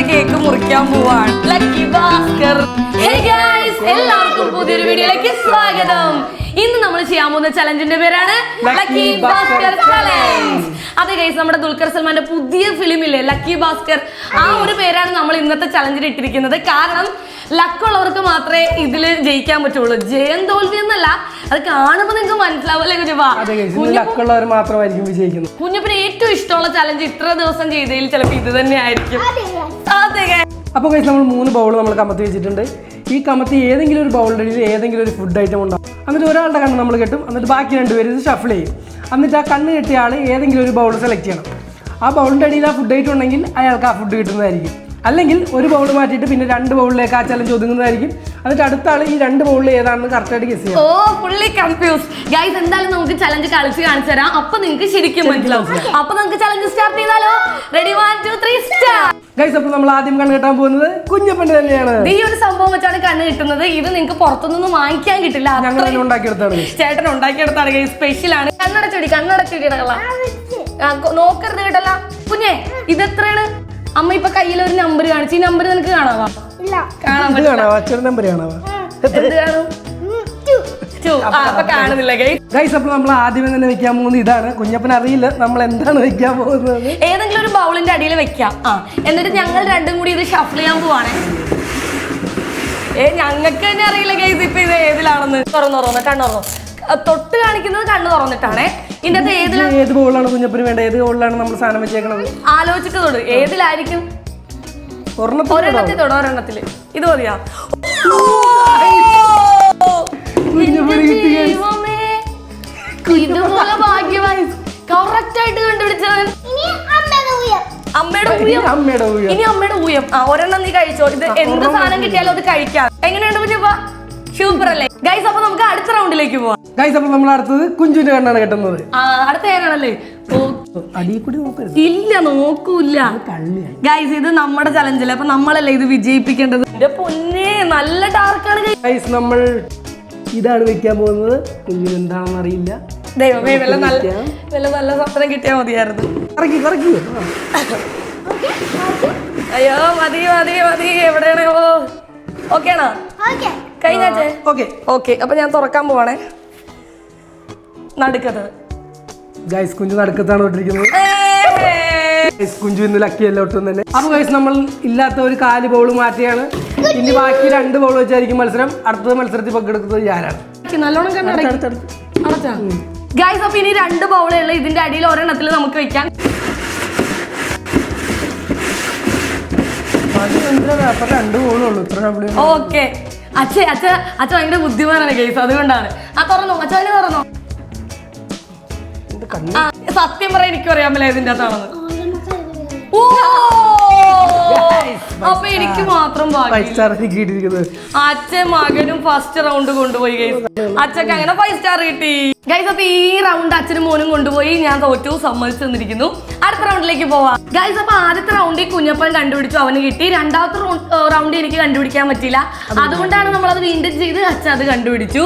Cake മുറിക്കാൻ പോവാണ്. Lucky Bhaskar. Hey guys, എല്ലാവർക്കും പുതിയൊരു വീഡിയോയിലേക്ക് സ്വാഗതം. ഇന്ന് നമ്മൾ ചെയ്യാൻ പോകുന്ന ചലഞ്ചിന്റെ പേരാണ് ലക്കി ഭാസ്കർ ചലഞ്ച്. അതെ ഗൈസ്, നമ്മുടെ ദുൽഖർ സൽമാന്റെ പുതിയ ഫിലിമില്ലേ ലക്കി ഭാസ്കർ, ആ ഒരു പേരാണ് നമ്മൾ ഇന്നത്തെ ചലഞ്ചിൽ ഇട്ടിരിക്കുന്നത്. കാരണം ലക്കുള്ളവർക്ക് മാത്രമേ ഇതില് ജയിക്കാൻ പറ്റുള്ളൂ. ജയം തോൽവി എന്നല്ല, അത് കാണുമ്പോ നിങ്ങൾക്ക് മനസ്സിലാവല്ലേ ലക്കുള്ളവർ മാത്രമായിരിക്കും വിജയിക്കുന്നത്. കുഞ്ഞപ്പിന് ഏറ്റവും ഇഷ്ടമുള്ള ചലഞ്ച് ഇത്ര ദിവസം ചെയ്തതിൽ ചിലപ്പോൾ ഇത് തന്നെ ആയിരിക്കും. അപ്പോൾ ഗൈസ്, നമ്മൾ 3 ബൗൾ നമ്മൾ കമത്തി വെച്ചിട്ടുണ്ട്. ഈ കമത്തി ഏതെങ്കിലും ഒരു ബൗളിൻ്റെ അടിയിൽ ഏതെങ്കിലും ഒരു ഫുഡ് ഐറ്റം ഉണ്ടാവും. എന്നിട്ട് ഒരാളുടെ കണ്ണ് നമ്മൾ കെട്ടും, എന്നിട്ട് ബാക്കി 2 പേര് ഇത് ഷഫിൾ ചെയ്യും. എന്നിട്ട് ആ കണ്ണ് കെട്ടിയ ആൾ ഏതെങ്കിലും ഒരു ബൗൾ സെലക്ട് ചെയ്യണം. ആ ബൗളിൻ്റെ അടിയിൽ ആ ഫുഡ് ഐറ്റം ഉണ്ടെങ്കിൽ അയാൾക്ക് ആ ഫുഡ് കിട്ടുന്നതായിരിക്കും. അല്ലെങ്കിൽ ഒരു ബൗൾ മാറ്റിയിട്ട് പിന്നെ 2 ബൗളിലേക്ക് ആ ചലഞ്ച് ഒതുങ്ങുന്നതായിരിക്കും. എന്നിട്ട് അടുത്ത ആൾ ഈ 2 ബൗളിൽ ഏതാണെന്ന് കറക്റ്റായിട്ട് ഗസ് ചെയ്യാം. Fully confuse guys. എന്തായാലും നമുക്ക് ചലഞ്ച് കളിച്ച് കാണിച്ചു തരാം. അപ്പൊ നിങ്ങൾക്ക് ശരിക്കും മനസ്സിലാവും. അപ്പൊ നമുക്ക് ചലഞ്ച് സ്റ്റാർട്ട് ചെയ്താലോ? Ready 1 2 3 start. ഗൈസ്, അപ്പോൾ നമ്മൾ ആദ്യം കണ്ണ് കെട്ടാൻ പോകുന്നത് കുഞ്ഞപ്പൻ തന്നെയാണ്. ഈ ഒരു സംഭവം വെച്ചാണ് കണ്ണ് കിട്ടുന്നത്. ഇത് നിങ്ങൾക്ക് പുറത്തുനിന്ന് വാങ്ങിക്കാൻ കിട്ടില്ല. ചേട്ടൻ ഉണ്ടാക്കിയെടുത്താണ് ഗൈസ്, സ്പെഷ്യൽ ആണ്. കണ്ണടച്ചോടി നോക്കരുത് കേട്ടല്ല കുഞ്ഞെ. ഇത് എത്രയാണ്? അമ്മ ഇപ്പൊ കയ്യിൽ ഒരു നമ്പർ കാണിച്ചു. ഈ നമ്പർ നിനക്ക് കാണാവാ? കാണുന്നില്ല ഗൈസ്. അപ്പോൾ നമ്മൾ ആദ്യമേ തന്നെ വെക്കാൻ പോകുന്നത് ഇതാണ്. കുഞ്ഞപ്പൻ അറിയില്ല നമ്മൾ എന്താണ് വെക്കാൻ പോകുന്നത്. ഏതെങ്കിലും ഒരു ബൗളിന്റെ അടിയിൽ വെക്കാം. എന്നിട്ട് ഞങ്ങൾ രണ്ടും കൂടി ഇത് ഷഫിൾ ചെയ്യാൻ പോവാണ്. ഞങ്ങൾക്ക് തന്നെ അറിയില്ല ഗൈസ് ഇപ്പൊ ഇത് ഏതിലാണെന്ന്. തുറന്നു കണ്ണുറന്നു. തൊട്ട് കാണിക്കുന്നത് കണ്ണ് തുറന്നിട്ടാണേ. ഇതിന്റെ ഏത് ബോളാണ് കുഞ്ഞപ്പന് വേണ്ട? ഏത് ബോളിലാണ് നമ്മൾ സാധനം വെച്ചേക്കണത്? ആലോചിച്ചിട്ട് തൊട്. ഏതിലായിരിക്കും? ഒരെണ്ണത്തില് ഇത് മതിയാ? ഇതുപോലെ ഭാഗ്യമായി കറക്റ്റ് ആയിട്ട് കണ്ടുപിടിച്ചത്. അമ്മയുടെ ഊയം. ഇനി അമ്മയുടെ ഊയം. ഒരെണ്ണം നീ കഴിച്ചോ. ഇത് എന്ത് സാധനം കിട്ടിയാലും അത് കഴിക്കാം. എങ്ങനെയുണ്ട് കുഞ്ഞപ്പ? സൂപ്പർ അല്ലേ ഗൈസ്? അപ്പൊ നമുക്ക് അടുത്ത റൗണ്ടിലേക്ക് പോവാം. ഗൈസ്, അപ്പോൾ നമ്മൾ അടുത്തത് കുഞ്ചുവിന്റെ കണ്ണാണ് കെട്ടുന്നത്. അടുത്ത ഞാനാണല്ലേ? ഇല്ല, നോക്കൂല ഗൈസ്. ഇത് നമ്മുടെ ചലഞ്ചല്ലേ, അപ്പൊ നമ്മളല്ലേ ഇത് വിജയിപ്പിക്കേണ്ടത്. എന്റെ പൊന്നേ, നല്ല ഡാർക്കാണ് ഗൈസ്. നമ്മൾ ഇതാണ് വെക്കാൻ പോകുന്നത്. കുഞ്ചുവിന് എന്താണെന്ന് അറിയില്ല. ദൈവമേ, വല്ല നല്ല സ്വപ്നം കിട്ടിയാ മതിയായിരുന്നു. അയ്യോ മതി. എവിടെയാണോ? ഓക്കെ ആണോ? കഴിഞ്ഞാച്ചേ? ഓക്കെ. അപ്പൊ ഞാൻ തുറക്കാൻ പോവാണേ. നടുക്കത് ഗൈസ്, കുഞ്ചു നടുക്കത്താണ് ഇട്ടിരിക്കുന്നത്. കുഞ്ചു ഇന്ന് ലക്കിയല്ല ഒട്ടും തന്നെ. അപ്പൊ ഗൈസ്, നമ്മൾ ഇല്ലാത്ത ഒരു 4 ബൗൾ മാറ്റിയാണ്. ഇനി ബാക്കി 2 ബൗൾ വെച്ചായിരിക്കും മത്സരം. അടുത്ത മത്സരത്തിൽ പങ്കെടുക്കുന്നത് ഞാനാണ്. നല്ലോണം ഗൈസ്. അപ്പൊ ഇനി 2 ബൗളേ ഉള്ളൂ. ഇതിന്റെ അടിയിൽ ഒരെണ്ണത്തിൽ നമുക്ക് വെക്കാം. ഓക്കെ. അച്ഛ ഭയങ്കര ബുദ്ധിമാനാണ് ഗൈസ്, അതുകൊണ്ടാണ്. തുറന്നോ അച്ഛനെ, തുറന്നോ. സത്യം പറയാൻ എനിക്കും അറിയാമല്ലോ ഇതിന്റെ അകത്താണെന്ന്. അപ്പൊ എനിക്ക് മാത്രം അച്ഛൻ മകനും ഫസ്റ്റ് റൗണ്ട് കൊണ്ടുപോയി ഗൈസ്. അച്ഛക്ക് അങ്ങനെ 5 സ്റ്റാർ കിട്ടി ഗൈസ്. അപ്പൊ ഈ റൗണ്ട് അച്ഛനും മോനും കൊണ്ടുപോയി. ഞാൻ തോറ്റു, സമ്മതിച്ചു തന്നിരിക്കുന്നു. അടുത്ത റൗണ്ടിലേക്ക് പോവാം ഗൈസ്. അപ്പൊ ആദ്യത്തെ റൗണ്ടിൽ കുഞ്ഞപ്പൻ കണ്ടുപിടിച്ചു, അവന് കിട്ടി. രണ്ടാമത്തെ റൗണ്ടിൽ എനിക്ക് കണ്ടുപിടിക്കാൻ പറ്റില്ല. അതുകൊണ്ടാണ് നമ്മളത് വീണ്ടും ചെയ്ത് അച്ഛൻ അത് കണ്ടുപിടിച്ചു.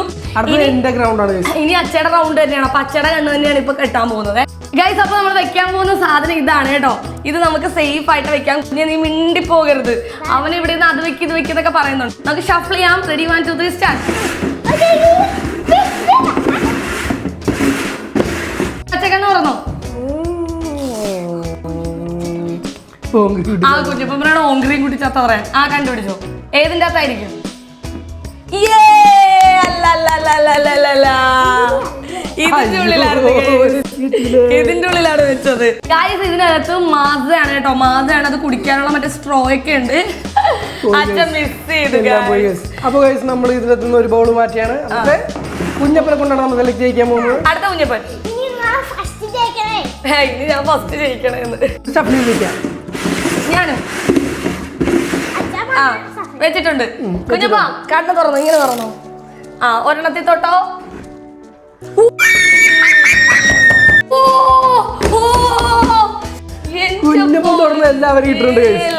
ഇനി അച്ഛയുടെ റൗണ്ട് തന്നെയാണ്. അപ്പൊ അച്ഛയുടെ കണ്ണ് തന്നെയാണ് ഇപ്പൊ കെട്ടാൻ പോകുന്നത് ഗൈസ്. അപ്പൊ നമ്മൾ വെക്കാൻ പോകുന്ന സാധനം ഇതാണ് കേട്ടോ. ഇത് നമുക്ക് സേഫ് ആയിട്ട് വെക്കാം. കുഞ്ഞെ, നീ മിണ്ടി പോകരുത്. അവൻ ഇവിടെ നിന്ന് അത് വെക്ക് ഇത് വെക്കുന്നൊക്കെ പറയുന്നുണ്ട്. നമുക്ക് ഷഫിൾ ചെയ്യാം. Ready 1 2 3 start. അച്ഛക്കണ്ണ് തുറന്നോ? കുഞ്ഞപ്പനാണ് ഓങ്ക്രീം കുട്ടി ചത്ത പറയാൻ. കണ്ടുപിടിച്ചോ. ഏതിന്റെ അകത്തായിരിക്കും? ഇതിന്റെ ഉള്ളിലാണ് വെച്ചത് ഗൈസ്. ഇതിനകത്ത് മാസയാണ് കേട്ടോ. മാസയാണ്. അത് കുടിക്കാനുള്ള മറ്റേ സ്ട്രോ ഒക്കെ ഉണ്ട്. അച്ഛൻ മിസ് ചെയ്ത്. അപ്പൊ ഗൈസ്, നമ്മൾ ഇതിനകത്ത് ഒരു ബൗൾ മാറ്റിയാണ്. കുഞ്ഞപ്പനെ കൊണ്ടാണ് നമ്മൾ സെലക്ട് ചെയ്യാൻ പോകുന്നത്. അടുത്ത കുഞ്ഞപ്പൻ. ഇനി ഞാൻ ഫസ്റ്റ് ജയിക്കണേന്ന്. ഞാനും വെച്ചിട്ടുണ്ട്. കുഞ്ഞപ്പാ, കണ്ണ് തുറന്നു. ഇങ്ങനെ തുറന്നു. ഒരെണ്ണത്തിൽ തൊട്ടോ.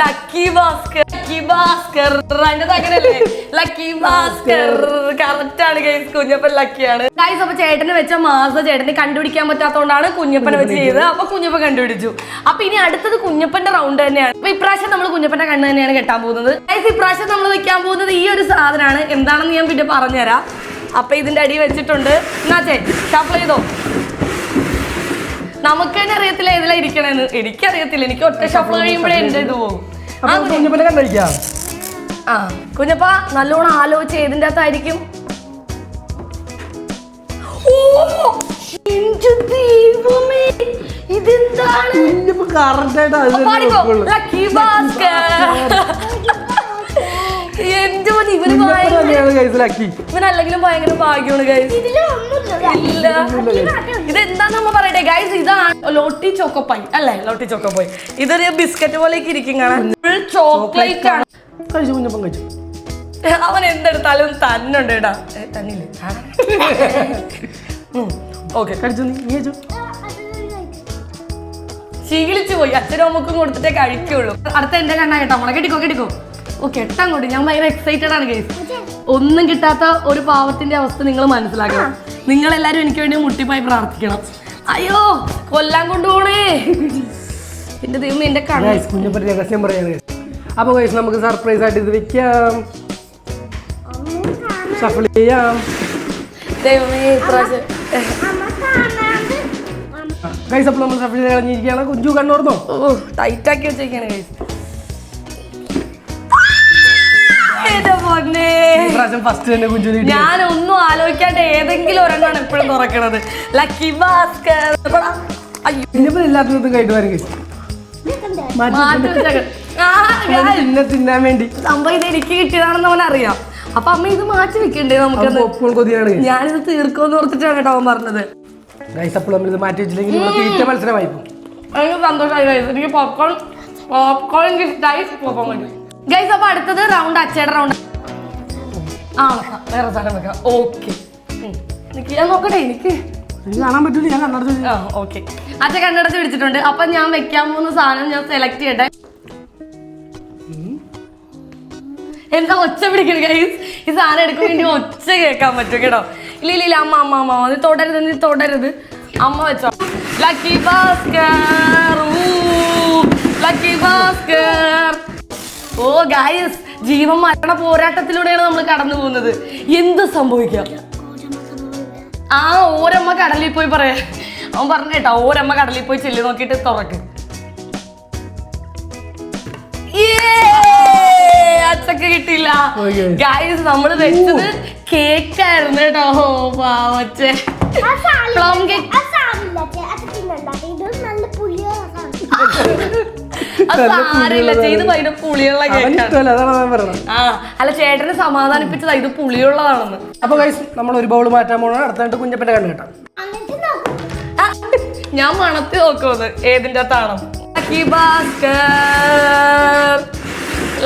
ലക്കി ഭാസ്കർ ഭാസ്കർ. അതിന്റെ അങ്ങനെയല്ലേ ലക്കി ഭാസ്കർ. കറക്റ്റ് ആണ് ഗൈസ്, കുഞ്ഞപ്പൻ ലക്കിയാണ് ഗൈസ്. അപ്പൊ ചേട്ടന് വെച്ച മാസ ചേട്ടന് കണ്ടുപിടിക്കാൻ പറ്റാത്തതുകൊണ്ടാണ് കുഞ്ഞപ്പനെ വെച്ച് ചെയ്തത്. അപ്പൊ കുഞ്ഞപ്പൻ കണ്ടുപിടിച്ചു. അപ്പൊ ഇനി അടുത്തത് കുഞ്ഞപ്പന്റെ റൗണ്ട് തന്നെയാണ്. അപ്പൊ ഇപ്രാവശ്യം നമ്മൾ കുഞ്ഞപ്പന്റെ കണ്ണ് തന്നെയാണ് കെട്ടാൻ പോകുന്നത് ഗൈസ്. ഇപ്രാവശ്യം നമ്മൾ വെക്കാൻ പോകുന്നത് ഈ ഒരു സാധനമാണ്. എന്താണെന്ന് ഞാൻ പിന്നെ പറഞ്ഞുതരാം. അപ്പൊ ഇതിന്റെ അടി വെച്ചിട്ടുണ്ട്. എന്നാ ഷഫിൾ ചെയ്തോ. നമുക്ക് തന്നെ അറിയത്തില്ല ഏതിലാ ഇരിക്കണെന്ന്. എനിക്കറിയത്തില്ല, എനിക്ക് ഒറ്റ ഷഫിൾ കഴിയുമ്പോഴേ എന്റെ ഇത് പോകും. ആ കുഞ്ഞപ്പ നല്ലോണം ആലോചിച്ച് ഏതിന്റെ അകത്തായിരിക്കും. ഇതെന്താണ്? ലക്കി ഭാസ്കർ. ഇവനല്ലെങ്കിലും ഭയങ്കര ഭാഗ്യമാണ് ഗൈസ്. ഇല്ല ഇതെന്താന്ന് നമ്മ പറയട്ടെ ഗൈസ്. ഇതാണ് ലോട്ടി ചോക്കോപ്പായി അല്ലേ? ലോട്ടി ചോക്കോപ്പായി. ഇതൊരു ബിസ്ക്കറ്റ് പോലെയൊക്കെ ഇരിക്കും കാണാൻ. ഫുൾ ചോക്ലേറ്റ് ആണ്. അവൻ എന്തെടുത്താലും തന്നുണ്ട് കേട്ടാ. തന്നില്ലേ? ഓക്കെ ശീലിച്ചു പോയി. അച്ഛനും അമ്മക്കും കൊടുത്തിട്ടേ കഴിക്കുള്ളൂ. അടുത്ത എന്റെ കണ്ണാ കേട്ടോ. നമ്മളെ കെട്ടിക്കോ. ഓ കെട്ടാൻ കൊണ്ട് ഞാൻ ഭയങ്കര എക്സൈറ്റഡ് ആണ് ഗൈസ്. ഒന്നും കിട്ടാത്ത ഒരു പാവത്തിന്റെ അവസ്ഥ നിങ്ങൾ മനസ്സിലാക്കണം. നിങ്ങൾ എല്ലാരും എനിക്ക് വേണ്ടി മുട്ടിപ്പായി പ്രാർത്ഥിക്കണം. അയ്യോ കൊല്ലാൻ കൊണ്ടുപോണേ എന്റെ ദൈവം. എന്റെ കുഞ്ഞപ്പൻ രഹസ്യം പറയാണ്. അപ്പൊ ഗൈസ് നമുക്ക് സർപ്രൈസ് ആയിട്ട് ഇത് വെക്കാം, ഷഫിൾ ചെയ്യാം. ദൈവമേ ഇപ്രാവശ്യം ഗൈസ് അപ്പോൾ നമ്മൾ ഷഫിൾ ചെയ്ത് കളഞ്ഞിരിക്കുകയാണ്. കുഞ്ചു കണ്ണോർന്നോ? ഓ ടൈറ്റ് ആക്കി വെച്ചേക്കാണ് ഗൈസ്. ഞാനൊന്നും ആലോചിക്കാണ്ട് ഏതെങ്കിലും ഒരെണ്ണാണ് എപ്പോഴും തുറക്കണത്. ലക്കി ഭാസ്കർ. തിന്നാൻ വേണ്ടി സംഭവം ഇത് എനിക്ക് കിട്ടിയതാണെന്ന് അവൻ അറിയാം. അപ്പൊ അമ്മ ഇത് മാറ്റി വെക്കണ്ടേ നമുക്ക്? ഞാനിത് തീർക്കുമെന്ന് ഓർത്തിട്ടാണ് കേട്ടോ അവൻ പറഞ്ഞത്. മാറ്റി വെച്ചില്ലെങ്കിൽ മത്സരമായി എനിക്ക് സന്തോഷമായി ഗൈസ്. എനിക്ക് പോപ്കോൺ എനിക്ക് ഇഷ്ടമായി. Popcorn guys. അപ്പൊ അടുത്തത് റൗണ്ട് അച്ചയുടെ റൗണ്ട്. ആ വേറെ സാധനം വെക്കാം. ഓക്കെ ഞാൻ നോക്കട്ടെ. എനിക്ക് കാണാൻ പറ്റൂല. ഞാൻ കണ്ണടച്ചു. ഓക്കെ അച്ഛൻ കണ്ണടച്ച് പിടിച്ചിട്ടുണ്ട്. അപ്പൊ ഞാൻ വെക്കാൻ പോകുന്ന സാധനം ഞാൻ സെലക്ട് ചെയ്യട്ടെ. എന്താ ഒച്ച പിടിക്കണ ഗൈസ്? ഈ സാധനം എടുക്കാൻ വേണ്ടി ഒച്ച കേൾക്കാൻ പറ്റും കേട്ടോ. ഇല്ല അമ്മ നീ തൊടരുത്. അമ്മ വെച്ചോ. ലക്കി ഭാസ്കർ. ലക്കി ഭാസ്കർ. ഓ ഗൈസ് ജീവൻ മരണ പോരാട്ടത്തിലൂടെയാണ് നമ്മൾ കടന്നു പോകുന്നത്. എന്ത് സംഭവിക്കാം? ആ ഓരമ്മ കടലിൽ പോയി പറയാ. അവൻ പറഞ്ഞ കേട്ടോ, ഓരമ്മ കടലിൽ പോയി ചെല്ലി നോക്കിയിട്ട് തുറക്ക്. അച്ചക്ക് കിട്ടിയില്ല ഗൈസ്. നമ്മള് വെച്ചത് കേക്കായിരുന്നു കേട്ടോ. പാവച്ചേ പ്ലം കേക്ക്. ഇത് ഭയങ്കര പുളിയുള്ള കേക്കാണ്. അല്ല ചേട്ടനെ സമാധാനിപ്പിച്ചതാ ഇത് പുളിയുള്ളതാണെന്ന്. അപ്പൊ ഗൈസ് നമ്മൾ ഒരു ബൗൾ മാറ്റാൻ പോകണം. അടുത്തായിട്ട് കുഞ്ഞപ്പന്റെ കണ്ണ് കേട്ടോ. ഞാൻ മണത്തി നോക്കുന്നത് ഏതിന്റെ അകത്താണോ. ലക്കി ഭാസ്കർ.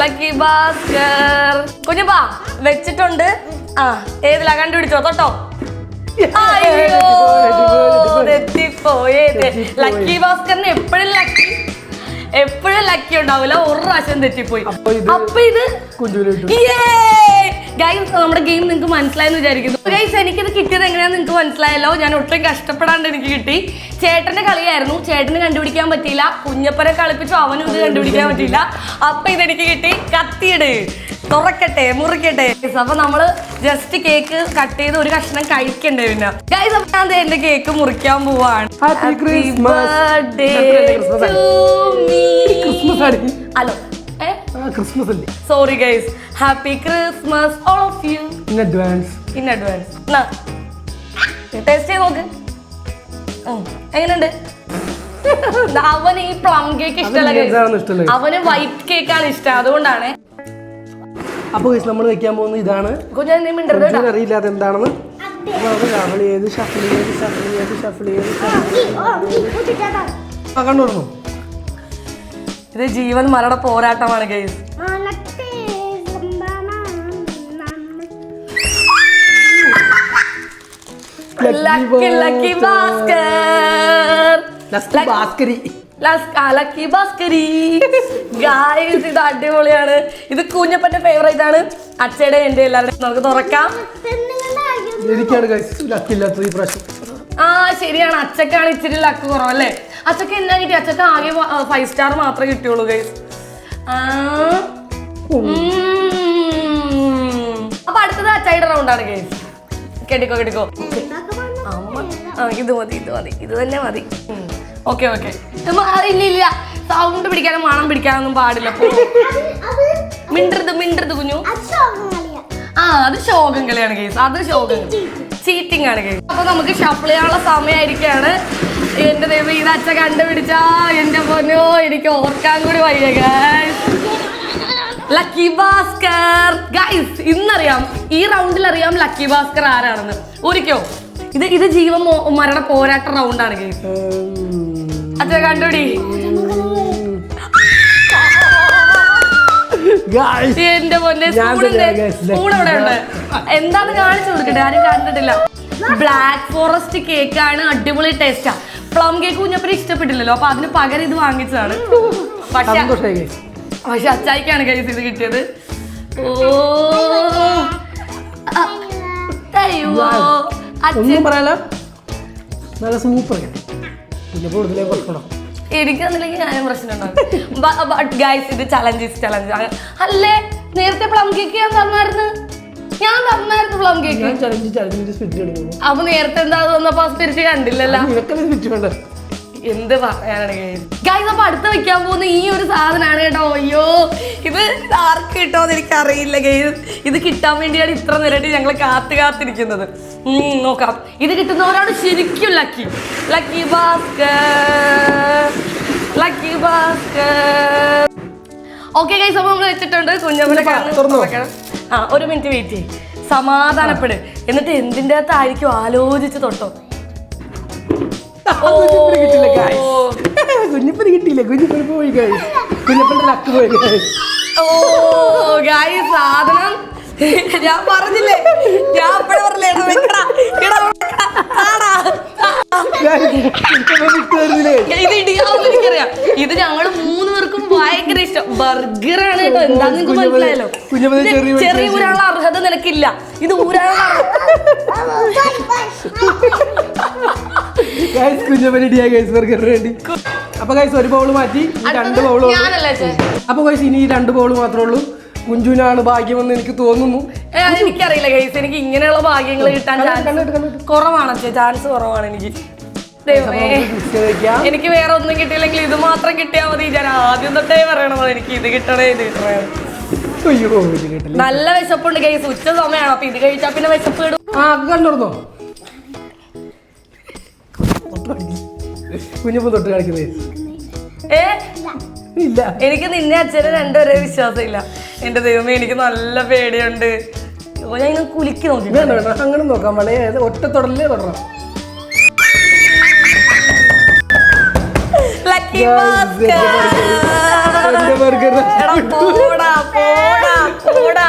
ലക്കി ഭാസ്കർ. കുഞ്ഞപ്പാ വെച്ചിട്ടുണ്ട്. ആ ഏതിലാ കണ്ടുപിടിച്ചോ? തൊട്ടോ. തെറ്റിപ്പോയത്. ലക്കി ഭാസ്കറിന് എപ്പോഴും ലക്കി ഉണ്ടാവില്ല. ഒരു പ്രാവശ്യം തെറ്റിപ്പോയി. അപ്പൊ ഇത് ഗൈസ് നമ്മുടെ ഗെയിം നിങ്ങൾക്ക് മനസ്സിലായെന്ന് വിചാരിക്കുന്നു. ഗൈസ് എനിക്കിത് കിട്ടിയത് എങ്ങനെയാന്ന് നിങ്ങൾക്ക് മനസ്സിലായല്ലോ. ഞാൻ ഒട്ടും കഷ്ടപ്പെടാണ്ട് എനിക്ക് കിട്ടി. ചേട്ടന്റെ കളിയായിരുന്നു. ചേട്ടന് കണ്ടുപിടിക്കാൻ പറ്റിയില്ല. കുഞ്ഞപ്പനെ കളിപ്പിച്ചു. അവനും ഇത് കണ്ടുപിടിക്കാൻ പറ്റിയില്ല. അപ്പൊ ഇതെനിക്ക് കിട്ടി. കത്തിയിട്. തുറക്കട്ടെ, മുറിക്കട്ടെ. അപ്പൊ നമ്മള് ജസ്റ്റ് കേക്ക് കട്ട് ചെയ്ത് ഒരു കഷ്ണം കഴിക്കണ്ടേ പിന്നെ. ഗൈസ് അപ്പൊ ഞാൻ എന്റെ കേക്ക് മുറിക്കാൻ പോവാണ്. ഹലോ ക്രിസ്മസ് അല്ലേ? Sorry guys. Happy Christmas all of you in advance. Taste ചെയ്ത് നോക്ക്. എങ്ങനെയുണ്ട്? അവന് ഈ പ്ലം കേക്ക് ഇഷ്ടമല്ല. അവന് വൈറ്റ് കേക്കാണ് ഇഷ്ടം. അതുകൊണ്ടാണ്. അപ്പൊ നമ്മൾ വെക്കാൻ പോകുന്നത് ഇതാണ്. അറിയില്ലാതെ എന്താണെന്ന് കണ്ടുവന്നു. ഇത് ജീവൻ മരണ പോരാട്ടമാണ് ഗൈസ്. ലക്കി ഭാസ്കർ. ലക്കി ഭാസ്കരി. ഗായ്സ് ഇത് അടിപൊളിയാണ്. ഇത് കുഞ്ഞപ്പന്റെ ഫേവറേറ്റ് ആണ്. അച്ഛയുടെ എന്റെ എല്ലാവരുടെയും നമുക്ക് തുറക്കാം. എനിക്കാണ് ലക്കില്ലാത്തത് ഈ പ്രാവശ്യം. ആ ശരിയാണ്, അച്ഛക്കാണ് ഇച്ചിരി ലക്ക് കുറവല്ലേ. അച്ഛക്ക് എന്നാ കിട്ടി? അച്ഛക്ക് ആകെ 5 സ്റ്റാർ മാത്രമേ കിട്ടിയുള്ളൂ ഗൈസ്. അപ്പൊ അടുത്തത് അച്ചായുടെ റൗണ്ടാണ് ഗൈസ്. കേട്ടിക്കോ കേട്ടിക്കോ. ഇത് മതി ഇത് തന്നെ മതി. Okay okay. ഇല്ല സൗണ്ട് പിടിക്കാനും മണം പിടിക്കാനൊന്നും പാടില്ല. മിണ്ടരുത് കുഞ്ഞു. അത് ശോകം കളിയാണ് ഗൈസ്. അത് ശോകം ചീറ്റിംഗ് ആണ് ഗൈസ്. അപ്പൊ നമുക്ക് ഷഫിൾ ചെയ്യാനുള്ള സമയമായിരിക്കാണ്. എന്റെ ദൈവം ഇത് അച്ഛ കണ്ടുപിടിച്ചാ എന്റെ പൊന്നോ എനിക്ക് ഓർക്കാൻ കൂടി വയ്യ ഗൈസ്. Lucky Bhaskar guys. ഇന്നറിയാം, ഈ റൗണ്ടിൽ അറിയാം ലക്കി ഭാസ്കർ ആരാണെന്ന്. ഒരിക്കോ ഇത് ജീവൻ മരണ പോരാട്ട റൗണ്ടാണ് ഗൈസ്. അച്ഛ കണ്ടുപിടി. എന്റെ പൊന്നെ സ്പൂൺ ഇവിടെ ഉണ്ട്. എന്താന്ന് കാണിച്ചു കൊടുക്കട്ടെ, ആരും കണ്ടിട്ടില്ല. ബ്ലാക്ക് ഫോറസ്റ്റ് കേക്ക് ആണ്. അടിപൊളി ടേസ്റ്റാ. പ്ലം കേക്ക് കുഞ്ഞപ്പന് ഇഷ്ടപ്പെട്ടില്ലല്ലോ, അപ്പൊ അതിന് പകരം ഇത് വാങ്ങിച്ചതാണ്. പക്ഷെ അച്ചായിക്കാണ് ഗൈസ് ഇത് കിട്ടിയത്. ഓ എനിക്കന്നില്ലെങ്കിൽ ഞാനും പ്രശ്നമുണ്ടാകും. ഗൈസ് ഇത് ചലഞ്ച് അല്ലേ. നേരത്തെ പ്ലം കേക്ക് ഞാൻ തന്നായിരുന്നു പ്ലം കേക്ക്. അപ്പൊ നേരത്തെ എന്താ തോന്നപ്പോ സ്പിരിറ്റ് കണ്ടില്ലല്ലോ. എന്ത് പറയാനാണ് ഗൈസ്. അപ്പൊ അടുത്ത് വെക്കാൻ പോകുന്ന ഈ ഒരു സാധനമാണ് കേട്ടോ. അയ്യോ ഇത് ആർക്ക് കിട്ടോന്ന് എനിക്കറിയില്ല ഗൈസ്. ഇത് കിട്ടാൻ വേണ്ടിയാണ് ഇത്ര നേരമായിട്ട് ഞങ്ങൾ കാത്തിരിക്കുന്നത്. നോക്കാം, ഇത് കിട്ടുന്നവരാണ് ശരിക്കും ലക്കി ഭാസ്കർ. ഓക്കെ ഗൈസ്, അപ്പൊ നമ്മൾ വെച്ചിട്ടുണ്ട്. കുഞ്ഞമ്മനെ ഒരു മിനിറ്റ് വെയിറ്റ് ചെയ്യും, സമാധാനപ്പെട്. എന്നിട്ട് എന്തിൻ്റെ അകത്തായിരിക്കും ആലോചിച്ച് തൊട്ടോ. കുഞ്ഞപ്പന് കിട്ടിയില്ല. കുഞ്ഞപ്പന് പോയി കുഞ്ഞപ്പന്റെ ലക്ക് പോയി. ഓ ഗൈസ് സാധനം ഞാൻ പറഞ്ഞില്ലേ, ഞാൻ അപ്പഴേ പറഞ്ഞില്ലേ എനിക്കറിയാം. ഇത് ഞങ്ങള് 3 പേർക്കും ഭയങ്കര ഇഷ്ടം. ബർഗറാണ് കേട്ടോ. എന്താന്ന് നിങ്ങക്ക് മനസ്സിലായല്ലോ. ചെറിയ ഊരാനുള്ള അർഹത നിനക്കില്ല. ഇത് ഊരാനുള്ള അപ്പൊ ഗൈസ് ഒരു ബൗള് മാറ്റി 2 ബൗള്. അപ്പൊ ഗൈസ് ഇനി 2 ബൗള് മാത്രമേ ഉള്ളൂ. കുഞ്ചുവിനാണ് ഭാഗ്യമെന്ന് എനിക്ക് തോന്നുന്നു. എനിക്കറിയില്ല ഗൈസ്, എനിക്ക് ഇങ്ങനെയുള്ള ഭാഗ്യങ്ങൾ കിട്ടാൻ കുറവാണ്. ചാൻസ് കുറവാണ് എനിക്ക്. എനിക്ക് വേറെ ഒന്നും കിട്ടിയില്ലെങ്കിൽ ഇത് മാത്രം കിട്ടിയാൽ മതി. ഞാൻ ആദ്യം തൊട്ടേ പറയണത് എനിക്ക് ഇത് കിട്ടണേ. നല്ല വിശപ്പുണ്ട് ഗൈസ്. ഉച്ച സമയമാണ്. അപ്പൊ ഇത് കഴിച്ചാ പിന്നെ വിശപ്പ് ഇടും. കണ്ടുടന്നോ കുഞ്ഞപ്പൻ തൊട്ട് കളിക്കുന്നത്? ഇല്ല, എനിക്ക് നിന്നെ അച്ഛനെ രണ്ടുപേരെ വിശ്വാസമില്ല. എന്റെ ദൈവമേ എനിക്ക് നല്ല പേടിയുണ്ട്. ഞാൻ ഇങ്ങനെ കുലുക്കി നോക്കി. അങ്ങനെ നോക്കാൻ വളരെ ഒറ്റ തൊടലേ തൊടണം.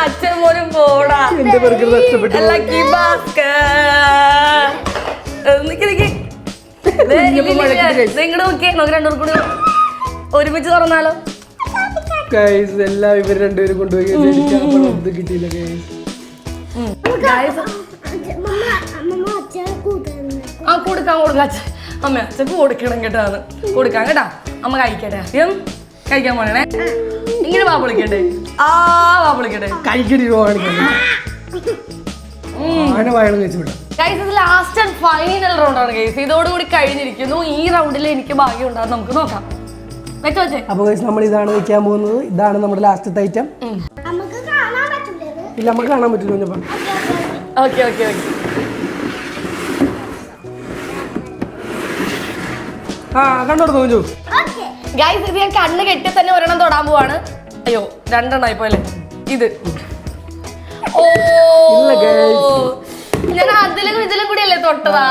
അച്ഛൻ പോലും പോടാ. ലക്കി ഭാസ്കർ നിങ്ങടെ നോക്കിയേ. നോക്കി 2 പേർ കൂടി ഒരുമിച്ച് തുറന്നാലോ. എല്ലാം ഇവർ 2 പേരും കൊണ്ടുപോയി കിട്ടിയില്ല. കൊടുക്കാം അമ്മ. അച്ഛക്ക് കൊടുക്കണം കേട്ടാന്ന്. കൊടുക്കാം കേട്ടാ. അമ്മ കഴിക്കട്ടെ. ആദ്യം കഴിക്കാൻ പോണേ. ഇങ്ങനെ വാ പൊളിക്കട്ടെ. വാ പൊളിക്കട്ടെ. കഴിക്കടി ലാസ്റ്റ് ആൻഡ് ഫൈനൽ റൗണ്ടാണ് ഗൈസ്. ഇതോടുകൂടി കഴിഞ്ഞിരിക്കുന്നു. ഈ റൗണ്ടിൽ എനിക്ക് ഭാഗ്യം ഉണ്ടാകും. നമുക്ക് നോക്കാം. അപ്പൊ നമ്മൾ ഇതാണ് വെക്കാൻ പോകുന്നത്. ഇതാണ് നമ്മുടെ ലാസ്റ്റത്തെ ഐറ്റം. ഇല്ല, നമുക്ക് കാണാൻ പറ്റില്ല. Okay okay okay. കണ്ടോളൂ ഗൈസ്. ഇത് ഞാൻ കണ്ണ് കെട്ടി തന്നെ ഒരെണ്ണം തൊടാൻ പോവാണ്. അയ്യോ 2 എണ്ണമായി പോലെ. ഇത് ഞാൻ ഇതിലും കൂടി അല്ലേ തൊട്ടതാ.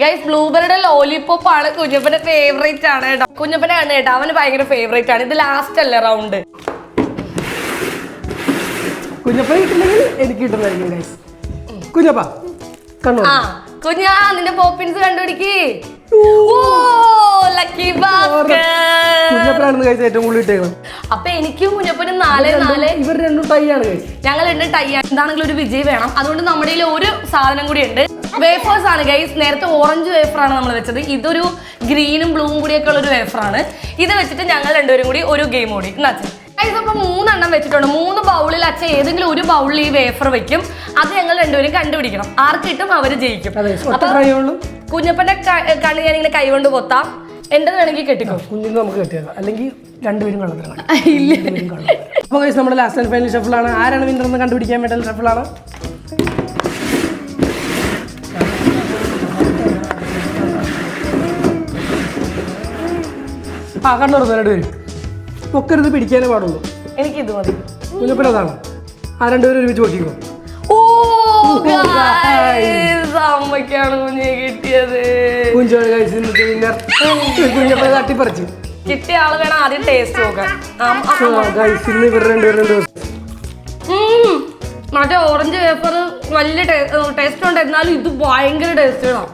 ഗൈസ് ബ്ലൂബെറിയുടെ ലോലിപോപ്പ് ആണ് കുഞ്ഞപ്പന്റെ ഫേവറേറ്റ് ആണ് കേട്ടോ. കുഞ്ഞപ്പന്റെ ആണ് കേട്ടോ. അവന് ഭയങ്കര ഫേവറേറ്റ് ആണ്. ഇത് ലാസ്റ്റ് അല്ലേ റൗണ്ട്. കുഞ്ഞപ്പ കിട്ടില്ലെങ്കിൽ എനിക്ക് കിട്ടുന്നതായിരിക്കും ഗൈസ്. കുഞ്ഞപ്പ കണ്ടോ. കുഞ്ഞാ നിന്റെ പോപ്പിൻസ് കണ്ടുപിടിക്ക്. Lucky lucky Bhaskar. കുഞ്ഞപ്പനാണെന്ന് കഴിച്ച ഏറ്റവും കൂടുതൽ ഇട്ടേക്കണം. അപ്പൊ എനിക്കും കുഞ്ഞപ്പനും 4-4. ഇവർ രണ്ടും ടൈ ആണ് കഴിച്ചത്. ഞങ്ങൾ രണ്ടും ടൈ ആണ്. എന്താണെങ്കിലും ഒരു വിജയ് വേണം. അതുകൊണ്ട് നമ്മുടെ കയ്യിൽ ഒരു സാധനം കൂടി ഉണ്ട്. വേഫേഴ്സ് ആണ് ഗൈസ്. നേരത്തെ ഓറഞ്ച് വേഫറാണ് നമ്മൾ വെച്ചത്. ഇതൊരു ഗ്രീനും ബ്ലൂവും കൂടിയൊക്കെ ഉള്ള ഒരു വേഫറാണ്. ഇത് വെച്ചിട്ട് ഞങ്ങൾ രണ്ടുപേരും കൂടി ഒരു ഗെയിം കൂടി ഗൈസ്. അപ്പൊ 3 എണ്ണം വെച്ചിട്ടുണ്ട്. 3 ബൗളിൽ അച്ഛൻ ഏതെങ്കിലും ഒരു ബൗളിൽ ഈ വേഫർ വെക്കും. അത് ഞങ്ങൾ രണ്ടുപേരും കണ്ടുപിടിക്കണം. ആർക്ക് കിട്ടും അവര് ജയിക്കും. കുഞ്ഞപ്പന്റെ കണ്ണ് ഞാൻ ഇങ്ങനെ കൈകൊണ്ട് പൊത്താം. എന്റെ വേണമെങ്കിൽ കെട്ടിക്കോ. കുഞ്ഞിന് നമുക്ക് കെട്ടിയേക്കാം. അല്ലെങ്കിൽ രണ്ടുപേരും കള്ളത്തിലാണ്. അപ്പൊ ഗൈസ് നമ്മുടെ ലാസ്റ്റ് ആൻഡ് ഫൈനൽ ഷഫിളാണ്. ആരാണ് വിന്നർ എന്ന് കണ്ടുപിടിക്കാൻ വേണ്ടി ഷഫിളാണ്. കണ്ണു തുറന്നു രണ്ടുപേരും. പൊക്കരുത്, പിടിക്കാനേ പാടുള്ളൂ. എനിക്ക് ഇത് മതി. കുഞ്ഞപ്പനതാണ്. ആ രണ്ടുപേരും ഒരുമിച്ച് പൊട്ടിക്കോ. അമ്മയ്ക്കാണ് കുഞ്ഞെ കിട്ടിയത്. കുഞ്ഞപ്പന തട്ടിപ്പറിച്ച് കിട്ടിയ ആള് വേണം ആദ്യം ടേസ്റ്റ് നോക്കാൻ. മറ്റേ ഓറഞ്ച് വേഫർ വലിയ ടേസ്റ്റ് ഉണ്ട്, എന്നാലും ഇത് ഭയങ്കര ടേസ്റ്റ് ആണ്.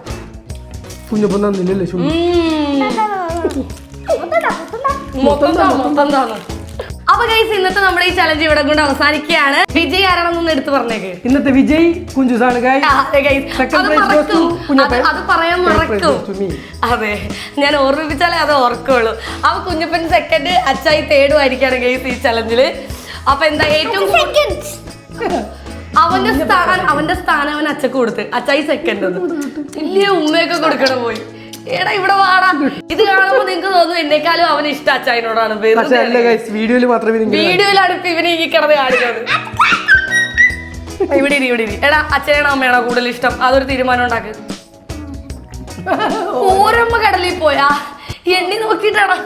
കുഞ്ഞപ്പൻ തന്നില്ലല്ലേ? മൊത്തം താന്നു. അപ്പൊ ഗൈസ് ഇന്നത്തെ നമ്മുടെ ഈ ചലഞ്ച് ഇവിടെ കൊണ്ട് അവസാനിക്കുകയാണ്. വിജയ് ആരാണെന്നൊന്ന് എടുത്ത് പറഞ്ഞേക്ക്. ഇന്നത്തെ വിജയ് കുഞ്ചുസാണ്. അത് പറയാൻ മറക്കും. അതെ, ഞാൻ ഓർമ്മിപ്പിച്ചാലേ അത് ഓർക്കുള്ളൂ. അപ്പൊ കുഞ്ഞപ്പൻ സെക്കൻഡ്, അച്ചായി തേർഡും ആയിരിക്കാണ് ഗൈസ് ഈ ചലഞ്ചില്. അപ്പൊ എന്താ ഏറ്റവും അവന്റെ സ്ഥാനം അവൻ അച്ചക്ക് കൊടുത്ത്. അച്ചായി സെക്കൻഡ് വലിയ ഉമ്മയൊക്കെ കൊടുക്കണം പോയി. എടാ ഇവിടെ വാടാ. ഇത് കാണുമ്പോ നിങ്ങക്ക് തോന്നും എന്നെക്കാളും അവന് ഇഷ്ടം അച്ചായനോടാണ്. വീഡിയോയിലാണ് ഇപ്പൊ ഇവന് ഈ കിടന്ന് കാണിക്കുന്നത്. ഇവിടെ ഇരി. എടാ അച്ഛനാണോ അമ്മയാണോ കൂടുതൽ ഇഷ്ടം? അതൊരു തീരുമാനം ഉണ്ടാക്ക്. ഓരമ്മ കടലിൽ പോയാ എണ്ണി നോക്കിട്ടാണോ?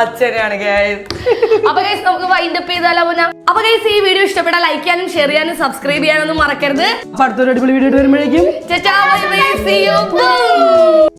അച്ഛനാണ് ഗൈസ്. അപ്പൊ ഗൈസ് നമുക്ക് വൈൻഡ് അപ്പ് ചെയ്താലോ? അപ്പൊ ഗൈസ് ഈ വീഡിയോ ഇഷ്ടപ്പെട്ടാൽ ലൈക്ക് ചെയ്യാനും ഷെയർ ചെയ്യാനും സബ്സ്ക്രൈബ് ചെയ്യാനൊന്നും മറക്കരുത്. അടുത്തൊരു അടിപൊളി വീഡിയോ വരുമ്പോഴേക്കും ബൈ ബൈ, see you.